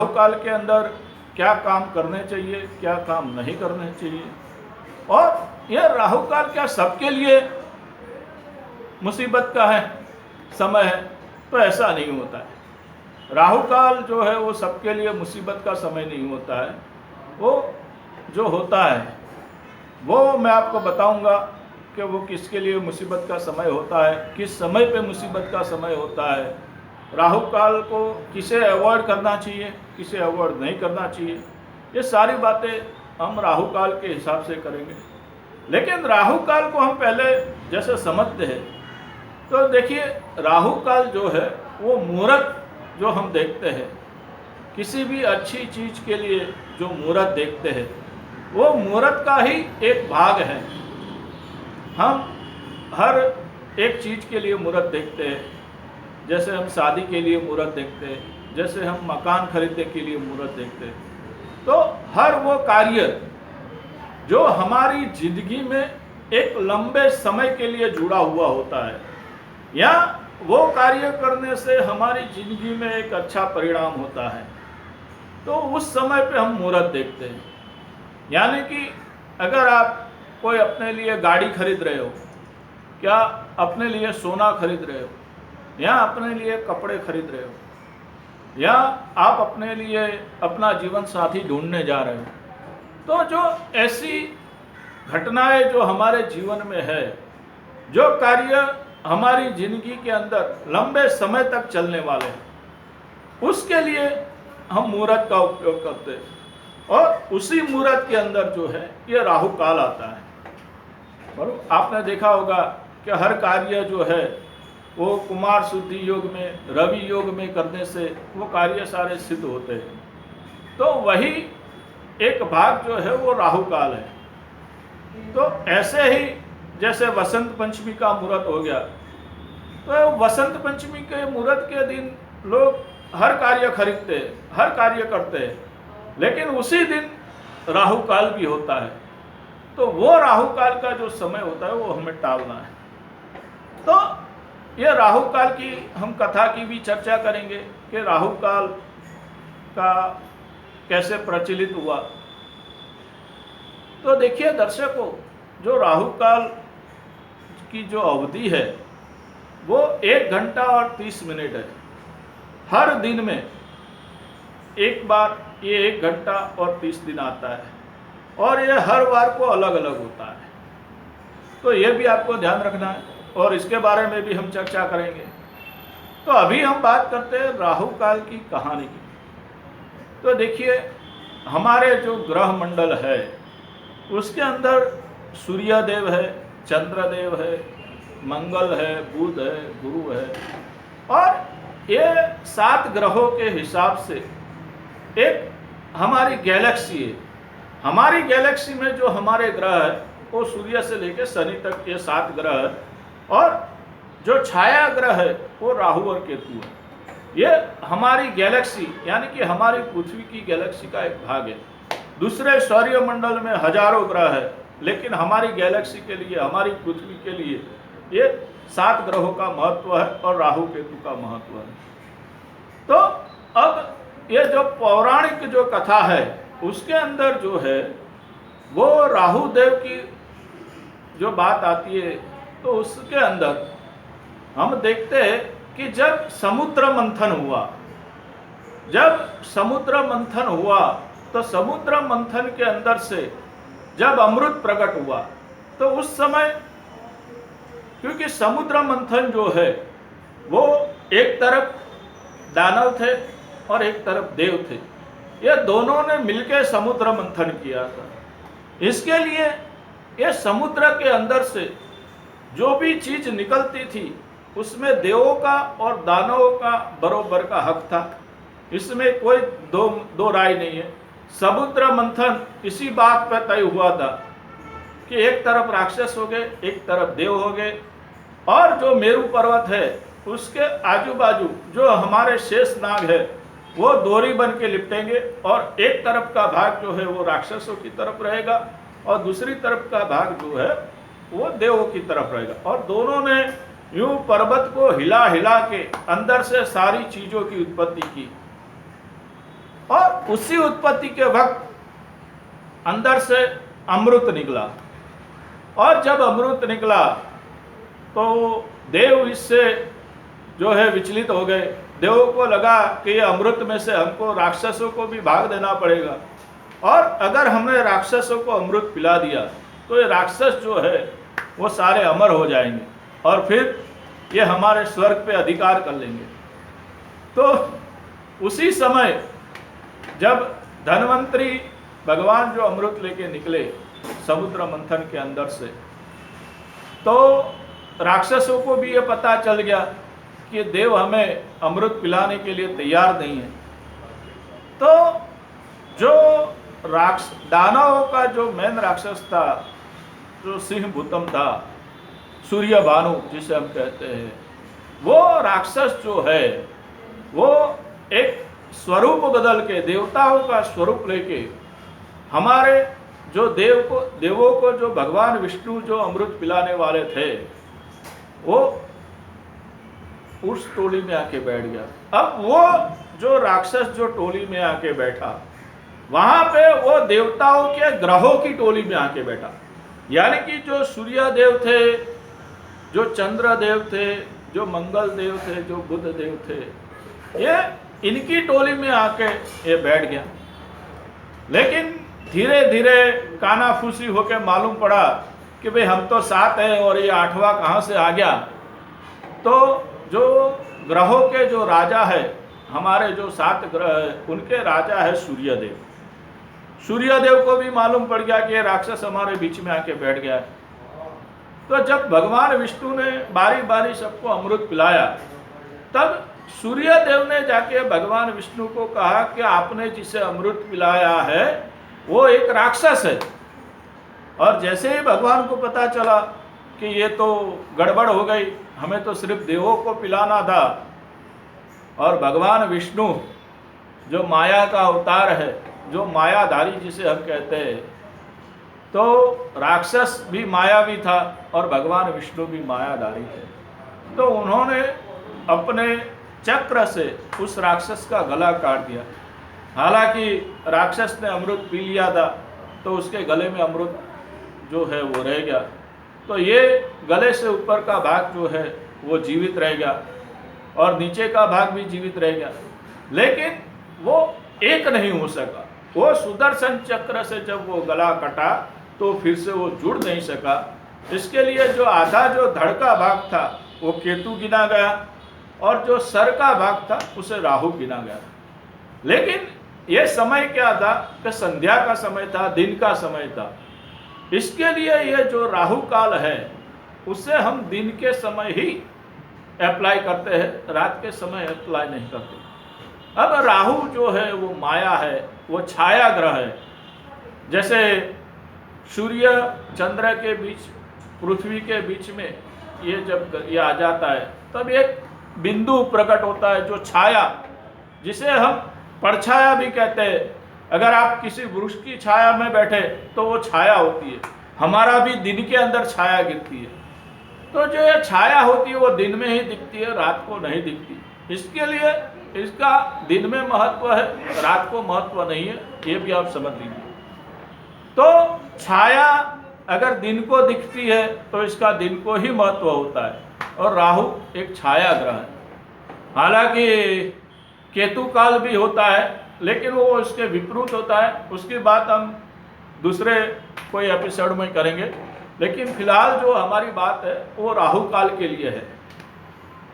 राहु काल के अंदर क्या काम करने चाहिए, क्या काम नहीं करने चाहिए, और यह राहु काल क्या सबके लिए मुसीबत का है, समय है? तो ऐसा नहीं होता है। राहु काल जो है वो सबके लिए मुसीबत का समय नहीं होता है। वो जो होता है वो मैं आपको बताऊंगा कि वो किसके लिए मुसीबत का समय होता है, किस समय पे मुसीबत का समय होता है, राहु काल को किसे अवॉइड करना चाहिए, किसे अवॉइड नहीं करना चाहिए। ये सारी बातें हम राहु काल के हिसाब से करेंगे। लेकिन राहु काल को हम पहले जैसे समझते हैं, तो देखिए राहु काल जो है वो मुहूर्त जो हम देखते हैं, किसी भी अच्छी चीज़ के लिए जो मुहूर्त देखते हैं, वो मुहूर्त का ही एक भाग है। हम हर एक चीज़ के लिए मुहूर्त देखते हैं, जैसे हम शादी के लिए मुहूर्त देखते हैं, जैसे हम मकान खरीदने के लिए मुहूर्त देखते हैं। तो हर वो कार्य जो हमारी जिंदगी में एक लंबे समय के लिए जुड़ा हुआ होता है, या वो कार्य करने से हमारी जिंदगी में एक अच्छा परिणाम होता है, तो उस समय पे हम मुहूर्त देखते हैं। यानी कि अगर आप कोई अपने लिए गाड़ी खरीद रहे हो, क्या अपने लिए सोना खरीद रहे हो, या अपने लिए कपड़े खरीद रहे हो, या आप अपने लिए अपना जीवन साथी ढूंढने जा रहे हो, तो जो ऐसी घटनाएं जो हमारे जीवन में है, जो कार्य हमारी जिंदगी के अंदर लंबे समय तक चलने वाले हैं, उसके लिए हम मुहूर्त का उपयोग करते हैं। और उसी मुहूर्त के अंदर जो है ये राहु काल आता है। बराबर आपने देखा होगा कि हर कार्य जो है वो कुमार शुद्धि योग में, रवि योग में करने से वो कार्य सारे सिद्ध होते हैं। तो वही एक भाग जो है वो राहु काल है। तो ऐसे ही जैसे वसंत पंचमी का मुहूर्त हो गया, तो वसंत पंचमी के मुहूर्त के दिन लोग हर कार्य खरीदते हैं, हर कार्य करते हैं, लेकिन उसी दिन राहु काल भी होता है। तो वो राहु काल का जो समय होता है वो हमें टालना है। तो ये राहु काल की हम कथा की भी चर्चा करेंगे कि राहु काल का कैसे प्रचलित हुआ। तो देखिए दर्शकों, जो राहु काल की जो अवधि है वो 1 घंटा और 30 मिनट है। हर दिन में एक बार ये 1 घंटा और 30 दिन आता है, और ये हर बार को अलग अलग होता है। तो ये भी आपको ध्यान रखना है, और इसके बारे में भी हम चर्चा करेंगे। तो अभी हम बात करते हैं राहु काल की कहानी की। तो देखिए हमारे जो ग्रह मंडल है उसके अंदर सूर्यदेव है, चंद्रदेव है, मंगल है, बुध है, गुरु है, और ये 7 ग्रहों के हिसाब से एक हमारी गैलेक्सी है। हमारी गैलेक्सी में जो हमारे ग्रह है वो सूर्य से लेकर शनि तक ये 7 ग्रह है, और जो छाया ग्रह है वो राहु और केतु है। ये हमारी गैलेक्सी यानी कि हमारी पृथ्वी की गैलेक्सी का एक भाग है। दूसरे सौर्य मंडल में हजारों ग्रह है, लेकिन हमारी गैलेक्सी के लिए, हमारी पृथ्वी के लिए ये 7 ग्रहों का महत्व है और राहु केतु का महत्व है। तो अब ये जो पौराणिक जो कथा है उसके अंदर जो है वो राहु देव की जो बात आती है, तो उसके अंदर हम देखते हैं कि जब समुद्र मंथन हुआ, तो समुद्र मंथन के अंदर से जब अमृत प्रकट हुआ, तो उस समय क्योंकि समुद्र मंथन जो है वो एक तरफ दानव थे और एक तरफ देव थे, ये दोनों ने मिलकर समुद्र मंथन किया था। इसके लिए ये समुद्र के अंदर से जो भी चीज निकलती थी उसमें देवों का और दानवों का बरोबर का हक था। इसमें कोई दो राय नहीं है। समुद्र मंथन इसी बात पर तय हुआ था कि एक तरफ राक्षस हो गए, एक तरफ देव हो गए, और जो मेरू पर्वत है उसके आजू बाजू जो हमारे शेष नाग है वो डोरी बन के लिपटेंगे, और एक तरफ का भाग जो है वो राक्षसों की तरफ रहेगा और दूसरी तरफ का भाग जो है वो देवों की तरफ रहेगा। और दोनों ने यूं पर्वत को हिला हिला के अंदर से सारी चीजों की उत्पत्ति की, और उसी उत्पत्ति के वक्त अंदर से अमृत निकला, और जब अमृत निकला तो देव इससे जो है विचलित हो गए। देवों को लगा कि ये अमृत में से हमको राक्षसों को भी भाग देना पड़ेगा, और अगर हमने राक्षसों को अमृत पिला दिया तो ये राक्षस जो है वो सारे अमर हो जाएंगे और फिर ये हमारे स्वर्ग पे अधिकार कर लेंगे। तो उसी समय जब धन्वंतरी भगवान जो अमृत लेके निकले समुद्र मंथन के अंदर से, तो राक्षसों को भी ये पता चल गया कि देव हमें अमृत पिलाने के लिए तैयार नहीं है। तो जो दानवों का जो मेन राक्षस था, जो सिंह भूतम था, सूर्य भानु जिसे हम कहते हैं, वो राक्षस जो है वो एक स्वरूप बदल के, देवताओं का स्वरूप लेके हमारे जो देवों को जो भगवान विष्णु जो अमृत पिलाने वाले थे, वो उस टोली में आके बैठ गया। अब वो जो राक्षस जो टोली में आके बैठा, वहां पे वो देवताओं के ग्रहों की टोली में आके बैठा। यानी कि जो सूर्य देव थे, जो चंद्र देव थे, जो मंगल देव थे, जो बुध देव थे, ये इनकी टोली में आके ये बैठ गया। लेकिन धीरे धीरे कानाफूसी होके मालूम पड़ा कि भाई हम तो 7 हैं और ये 8वां कहाँ से आ गया। तो जो ग्रहों के जो राजा है, हमारे जो 7 ग्रह है, उनके राजा है सूर्यदेव। सूर्यदेव को भी मालूम पड़ गया कि ये राक्षस हमारे बीच में आके बैठ गया है। तो जब भगवान विष्णु ने बारी बारी सबको अमृत पिलाया, तब सूर्यदेव ने जाके भगवान विष्णु को कहा कि आपने जिसे अमृत पिलाया है वो एक राक्षस है। और जैसे ही भगवान को पता चला कि ये तो गड़बड़ हो गई, हमें तो सिर्फ देवों को पिलाना था, और भगवान विष्णु जो माया का अवतार है, जो मायाधारी जिसे हम कहते हैं, तो राक्षस भी मायावी था और भगवान विष्णु भी मायाधारी थे। तो उन्होंने अपने चक्र से उस राक्षस का गला काट दिया। हालांकि राक्षस ने अमृत पी लिया था, तो उसके गले में अमृत जो है वो रह गया। तो ये गले से ऊपर का भाग जो है वो जीवित रह गया और नीचे का भाग भी जीवित रह गया, लेकिन वो एक नहीं हो सका। वो सुदर्शन चक्र से जब वो गला कटा तो फिर से वो जुड़ नहीं सका। इसके लिए जो आधा जो धड़ का भाग था वो केतु गिना गया, और जो सर का भाग था उसे राहु गिना गया। लेकिन ये समय क्या था कि संध्या का समय था, दिन का समय था। इसके लिए ये जो राहु काल है उसे हम दिन के समय ही अप्लाई करते हैं, रात के समय अप्लाई नहीं करते। अब राहु जो है वो माया है, वो छाया ग्रह है। जैसे सूर्य चंद्र के बीच, पृथ्वी के बीच में ये जब ये आ जाता है, तब एक बिंदु प्रकट होता है जो छाया, जिसे हम परछाया भी कहते हैं। अगर आप किसी वृक्ष की छाया में बैठे तो वो छाया होती है। हमारा भी दिन के अंदर छाया गिरती है। तो जो ये छाया होती है वो दिन में ही दिखती है, रात को नहीं दिखती। इसके लिए इसका दिन में महत्व है, रात को महत्व नहीं है, ये भी आप समझ लीजिए। तो छाया अगर दिन को दिखती है तो इसका दिन को ही महत्व होता है, और राहु एक छाया ग्रह है। हालांकि केतु काल भी होता है, लेकिन वो इसके विपरीत होता है। उसकी बात हम दूसरे कोई एपिसोड में करेंगे, लेकिन फिलहाल जो हमारी बात है वो राहु काल के लिए है।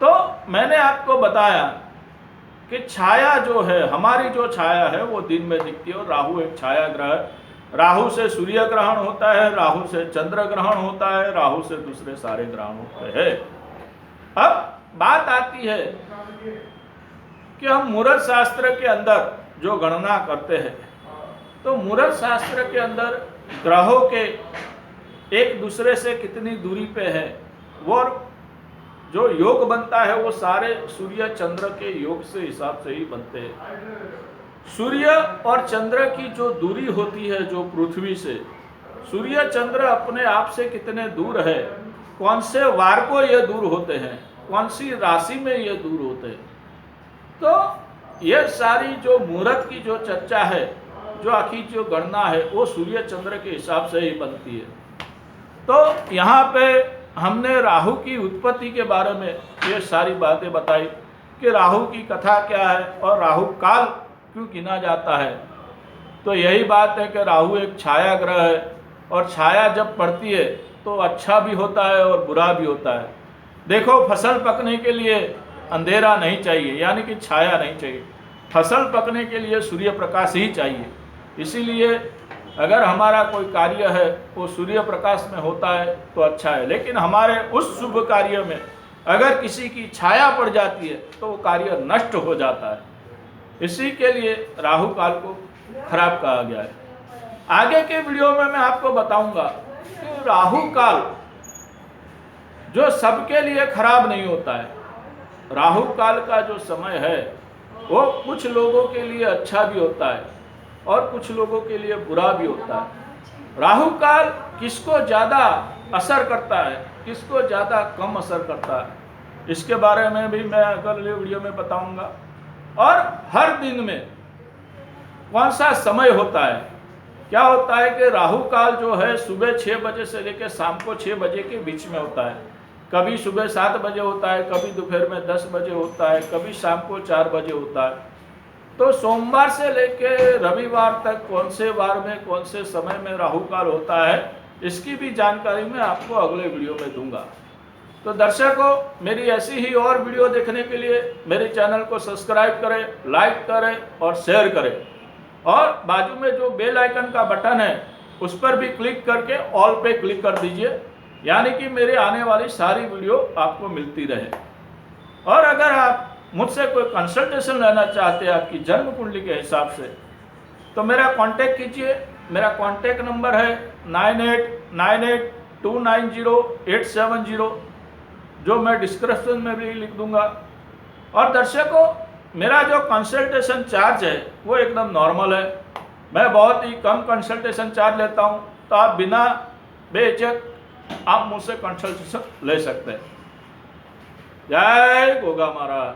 तो मैंने आपको बताया कि छाया जो है, हमारी जो छाया है वो दिन में दिखती है, और राहु एक छाया ग्रह है। राहु से सूर्य ग्रहण होता है, राहु से चंद्र ग्रहण होता है, राहु से दूसरे सारे ग्रहण होते हैं। अब बात आती है कि हम मुहूर्त शास्त्र के अंदर जो गणना करते हैं, तो मुहूर्त शास्त्र के अंदर ग्रहों के एक दूसरे से कितनी दूरी पे है, वो जो योग बनता है वो सारे सूर्य चंद्र के योग से हिसाब से ही बनते हैं। सूर्य और चंद्र की जो दूरी होती है, जो पृथ्वी से, सूर्य चंद्र अपने आप से कितने दूर है, कौन से वार को ये दूर होते हैं, कौन सी राशि में ये दूर होते हैं, तो ये सारी जो मुहूर्त की जो चर्चा है, जो आखिर जो गणना है, वो सूर्य चंद्र के हिसाब से ही बनती है। तो यहाँ पे हमने राहु की उत्पत्ति के बारे में ये सारी बातें बताई कि राहु की कथा क्या है और राहु काल क्यों गिना जाता है। तो यही बात है कि राहु एक छाया ग्रह है और छाया जब पड़ती है तो अच्छा भी होता है और बुरा भी होता है। देखो, फसल पकने के लिए अंधेरा नहीं चाहिए, यानी कि छाया नहीं चाहिए। फसल पकने के लिए सूर्य प्रकाश ही चाहिए। इसीलिए अगर हमारा कोई कार्य है वो सूर्य प्रकाश में होता है तो अच्छा है, लेकिन हमारे उस शुभ कार्य में अगर किसी की छाया पड़ जाती है तो वो कार्य नष्ट हो जाता है। इसी के लिए राहु काल को खराब कहा गया है। आगे के वीडियो में मैं आपको बताऊंगा कि राहु काल जो सबके लिए खराब नहीं होता है। राहु काल का जो समय है वो कुछ लोगों के लिए अच्छा भी होता है और कुछ लोगों के लिए बुरा भी होता है। राहु काल किसको ज़्यादा असर करता है, किसको ज़्यादा कम असर करता है, इसके बारे में भी मैं अगले वीडियो में बताऊंगा। और हर दिन में कौन सा समय होता है, क्या होता है कि राहु काल जो है सुबह 6 बजे से लेकर शाम को 6 बजे के बीच में होता है। कभी सुबह 7 बजे होता है, कभी दोपहर में 10 बजे होता है, कभी शाम को 4 बजे होता है। तो सोमवार से लेकर रविवार तक कौन से वार में कौन से समय में राहु काल होता है, इसकी भी जानकारी मैं आपको अगले वीडियो में दूंगा। तो दर्शकों, मेरी ऐसी ही और वीडियो देखने के लिए मेरे चैनल को सब्सक्राइब करें, लाइक करें और शेयर करें। और बाजू में जो बेल आइकन का बटन है उस पर भी क्लिक करके ऑल पे क्लिक कर दीजिए, यानी कि मेरे आने वाली सारी वीडियो आपको मिलती रहे। और अगर आप मुझसे कोई कंसल्टेशन लेना चाहते हैं आपकी जन्म कुंडली के हिसाब से, तो मेरा कांटेक्ट कीजिए। मेरा कांटेक्ट नंबर है 9898290870, जो मैं डिस्क्रिप्शन में भी लिख दूंगा। और दर्शकों, मेरा जो कंसल्टेशन चार्ज है वो एकदम नॉर्मल है। मैं बहुत ही कम कंसल्टेशन चार्ज लेता हूं, तो आप बिना बेझिझक आप मुझसे कंसल्टेशन ले सकते हैं। जय गोगा महाराज।